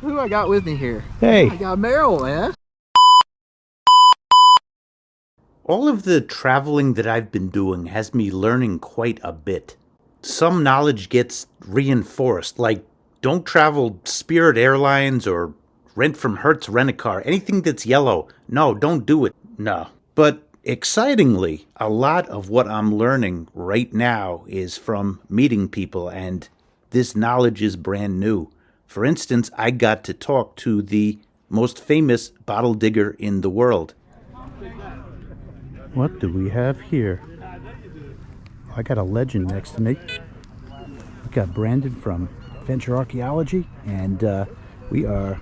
Who I got with me here? Hey. I got Meryl, man. All of the traveling that I've been doing has me learning quite a bit. Some knowledge gets reinforced, like don't travel Spirit Airlines or rent from Hertz Rent-A-Car. Anything that's yellow, no, don't do it. No. But excitingly, a lot of what I'm learning right now is from meeting people, and this knowledge is brand new. For instance, I got to talk to the most famous bottle digger in the world. What do we have here? I got a legend next to me. We got Brandon from Adventure Archaeology, and we are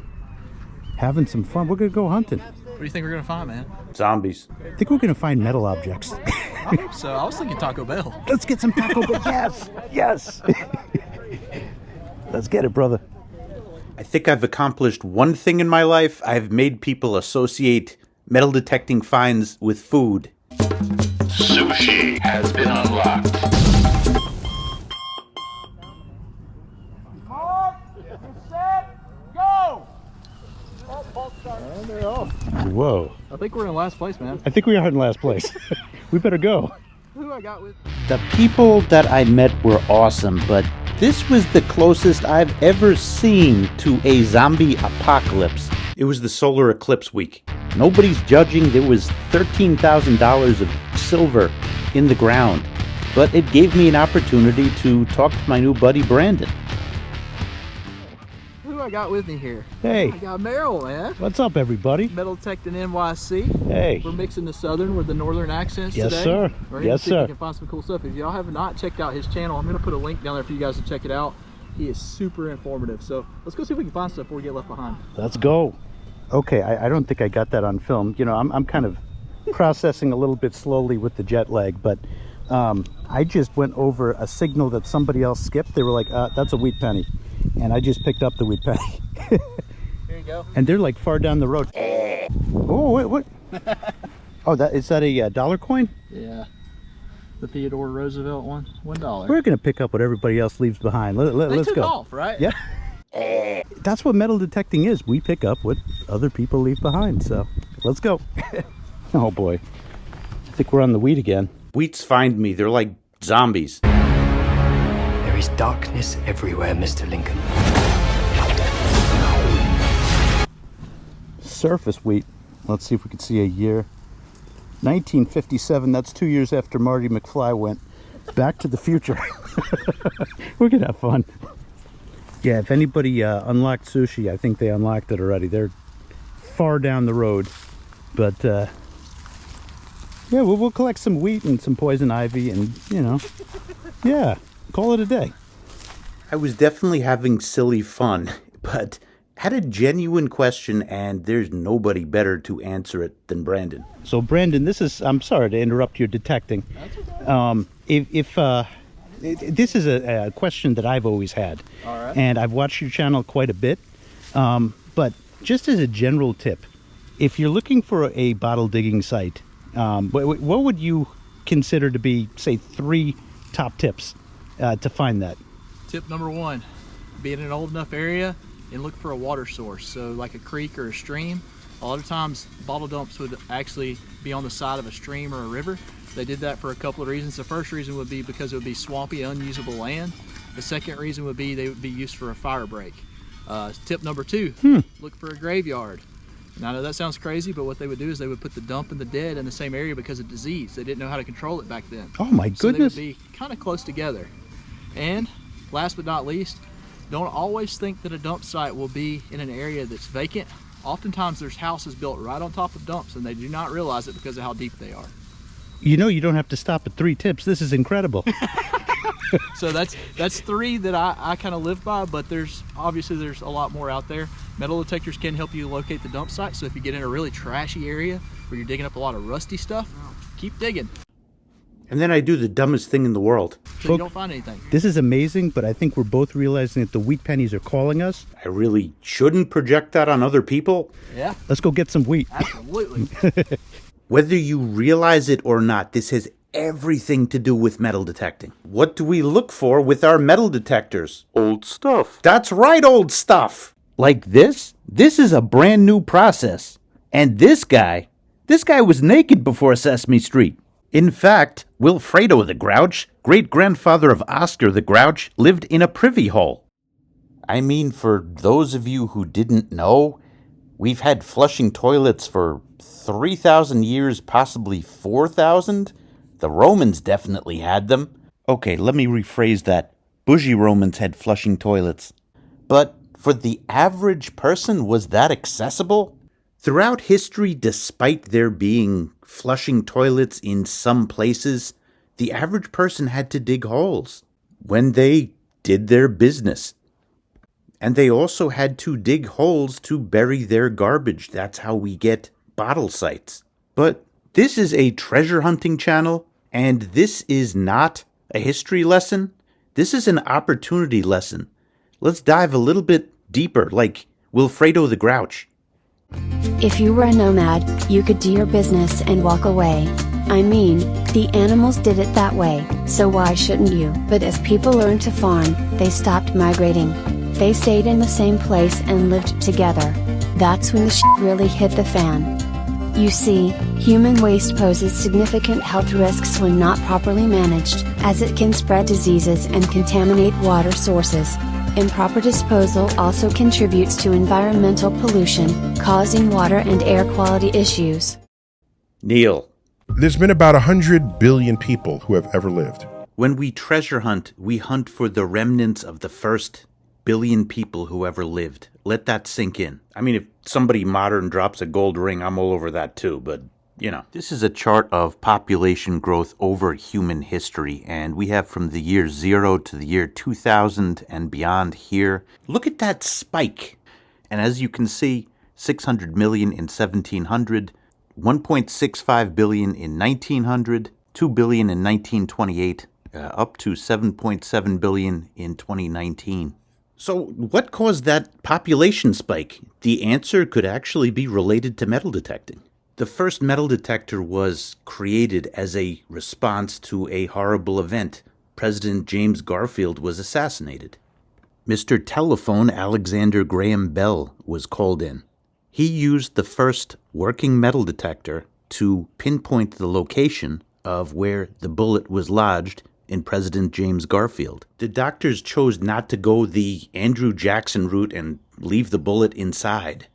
having some fun. We're gonna go hunting. What do you think we're gonna find, man? Zombies. I think we're gonna find metal objects. I hope so. I was thinking Taco Bell. Let's get some Taco Bell. Yes, yes. Let's get it, brother. I think I've accomplished one thing in my life. I've made people associate metal detecting finds with food. Sushi has been unlocked. Whoa. I think we're in last place, man. I think we are in last place. We better go. Who I got with? The people that I met were awesome, but this was the closest I've ever seen to a zombie apocalypse. It was the solar eclipse week. Nobody's judging. There was $13,000 of silver in the ground, but it gave me an opportunity to talk to my new buddy Brandon. Who I got with me here? Hey. I got Meryl, man. What's up, everybody? Metal Detecting NYC. Hey. We're mixing the southern with the northern accents Yes, today. sir. We're gonna Yes, see if sir. we can find some cool stuff. If y'all have not checked out his channel, I'm gonna put a link down there for you guys to check it out. He is super informative. So let's go see if we can find stuff before we get left behind. Let's go. Okay, I don't think I got that on film. You know, I'm kind of processing a little bit slowly with the jet lag, but I just went over a signal that somebody else skipped. They were like, that's a wheat penny. And I just picked up the wheat penny. Here you go. And they're like far down the road. Oh, wait, what? Oh, is that a dollar coin? Yeah. The Theodore Roosevelt one. $1. We're going to pick up what everybody else leaves behind. They Let's took go. off, right? Yeah. That's what metal detecting is. We pick up what other people leave behind. So let's go. Oh boy. I think we're on the wheat again. Wheats find me. They're like zombies. There is darkness everywhere, Mr. Lincoln. Surface wheat. Let's see if we can see a year. 1957. That's 2 years after Marty McFly went back to the future. We're going to have fun. Yeah, if anybody unlocked sushi, I think they unlocked it already. They're far down the road. But, yeah, we'll collect some wheat and some poison ivy and, you know, yeah, call it a day. I was definitely having silly fun, but had a genuine question, and there's nobody better to answer it than Brandon. So, Brandon, I'm sorry to interrupt your detecting. That's okay. This is a question that I've always had. All right. And I've watched your channel quite a bit. But just as a general tip, if you're looking for a bottle digging site, what would you consider to be, say, 3 top tips to find that? Tip number 1, be in an old enough area and look for a water source. So like a creek or a stream. A lot of times bottle dumps would actually be on the side of a stream or a river. They did that for a couple of reasons. The first reason would be because it would be swampy, unusable land. The second reason would be they would be used for a fire break. Tip number 2, look for a graveyard. And I know that sounds crazy, but what they would do is they would put the dump and the dead in the same area because of disease. They didn't know how to control it back then. Oh my goodness. So they would be kind of close together. And last but not least, don't always think that a dump site will be in an area that's vacant. Oftentimes there's houses built right on top of dumps and they do not realize it because of how deep they are. You know, you don't have to stop at 3 tips. This is incredible. So that's 3 that I kind of live by, but there's a lot more out there. Metal detectors can help you locate the dump site. So if you get in a really trashy area where you're digging up a lot of rusty stuff, keep digging. And then I do the dumbest thing in the world. So you don't find anything. This is amazing, but I think we're both realizing that the wheat pennies are calling us. I really shouldn't project that on other people. Yeah, Let's go get some wheat. absolutely. Whether you realize it or not, this has everything to do with metal detecting. What do we look for with our metal detectors? Old stuff. That's right, old stuff. Like this? This is a brand new process. And this guy was naked before Sesame Street. In fact, Wilfredo the Grouch, great-grandfather of Oscar the Grouch, lived in a privy hole. I mean, for those of you who didn't know, we've had flushing toilets for 3,000 years, possibly 4,000. The Romans definitely had them. Okay, let me rephrase that. Bougie Romans had flushing toilets. But for the average person, was that accessible? Throughout history, despite there being flushing toilets in some places, the average person had to dig holes when they did their business. And they also had to dig holes to bury their garbage. That's how we get bottle sites. But this is a treasure hunting channel, and this is not a history lesson. This is an opportunity lesson. Let's dive a little bit deeper, like Wilfredo the Grouch. If you were a nomad, you could do your business and walk away. I mean, the animals did it that way, so why shouldn't you? But as people learned to farm, they stopped migrating. They stayed in the same place and lived together. That's when the shit really hit the fan. You see, human waste poses significant health risks when not properly managed, as it can spread diseases and contaminate water sources. Improper disposal also contributes to environmental pollution, causing water and air quality issues. Neil. There's been about 100 billion people who have ever lived. When we treasure hunt, we hunt for the remnants of the first billion people who ever lived. Let that sink in. I mean, if somebody modern drops a gold ring, I'm all over that too, but you know. This is a chart of population growth over human history, and we have from the year 0 to the year 2000 and beyond here. Look at that spike. And as you can see, 600 million in 1700, 1.65 billion in 1900, 2 billion in 1928, up to 7.7 billion in 2019. So what caused that population spike? The answer could actually be related to metal detecting. The first metal detector was created as a response to a horrible event. President James Garfield was assassinated. Mr. Telephone Alexander Graham Bell was called in. He used the first working metal detector to pinpoint the location of where the bullet was lodged in President James Garfield. The doctors chose not to go the Andrew Jackson route and leave the bullet inside.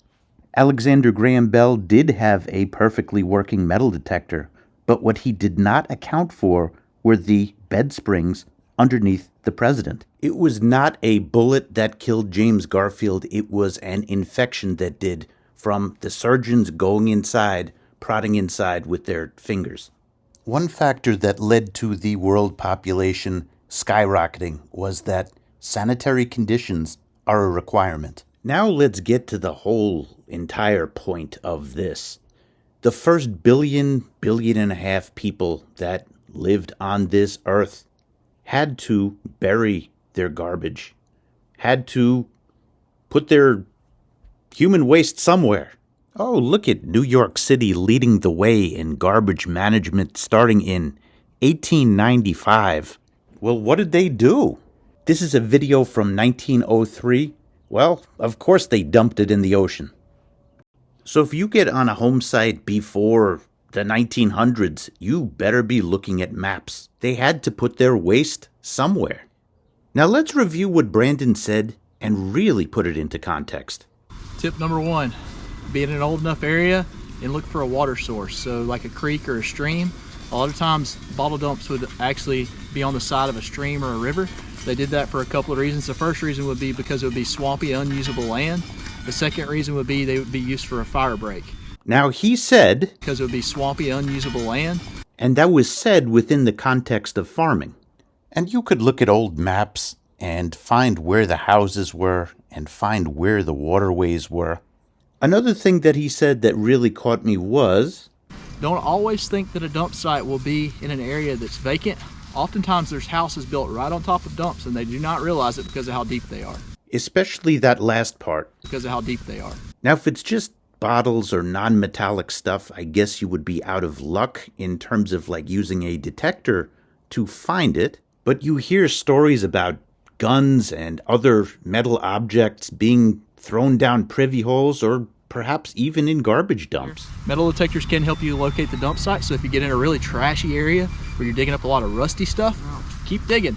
Alexander Graham Bell did have a perfectly working metal detector, but what he did not account for were the bed springs underneath the president. It was not a bullet that killed James Garfield, it was an infection that did, from the surgeons going inside, prodding inside with their fingers. One factor that led to the world population skyrocketing was that sanitary conditions are a requirement. Now let's get to the whole entire point of this. The first billion and a half people that lived on this earth had to bury their garbage, had to put their human waste somewhere. Oh, look at New York City leading the way in garbage management starting in 1895. Well, what did they do? This is a video from 1903. Well, of course they dumped it in the ocean. So if you get on a home site before the 1900s, you better be looking at maps. They had to put their waste somewhere. Now let's review what Brandon said and really put it into context. Tip number 1, be in an old enough area and look for a water source. So like a creek or a stream. A lot of times bottle dumps would actually be on the side of a stream or a river. They did that for a couple of reasons. The first reason would be because it would be swampy, unusable land. The second reason would be they would be used for a fire break. Now he said, because it would be swampy, unusable land. And that was said within the context of farming. And you could look at old maps and find where the houses were and find where the waterways were. Another thing that he said that really caught me was, don't always think that a dump site will be in an area that's vacant. Oftentimes there's houses built right on top of dumps and they do not realize it because of how deep they are. Especially that last part. Because of how deep they are. Now if it's just bottles or non-metallic stuff, I guess you would be out of luck in terms of like using a detector to find it. But you hear stories about guns and other metal objects being thrown down privy holes, or perhaps even in garbage dumps. Metal detectors can help you locate the dump site, so if you get in a really trashy area where you're digging up a lot of rusty stuff, keep digging.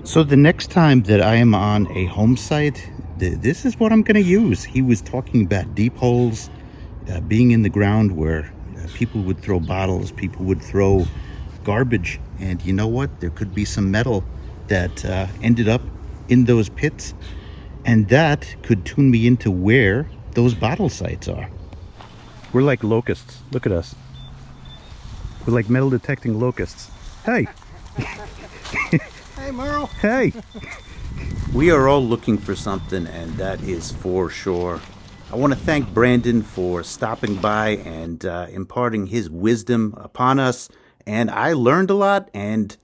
So the next time that I am on a home site, this is what I'm going to use. He was talking about deep holes, being in the ground where people would throw bottles, people would throw garbage, and you know what? There could be some metal that ended up in those pits, and that could tune me into where those bottle sites are. We're like locusts. Look at us. We're like metal detecting locusts. Hey! Hey, Merle. Hey! We are all looking for something, and that is for sure. I want to thank Brandon for stopping by and imparting his wisdom upon us. And I learned a lot, and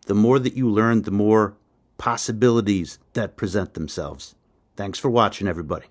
the more that you learn, the more possibilities that present themselves. Thanks for watching, everybody.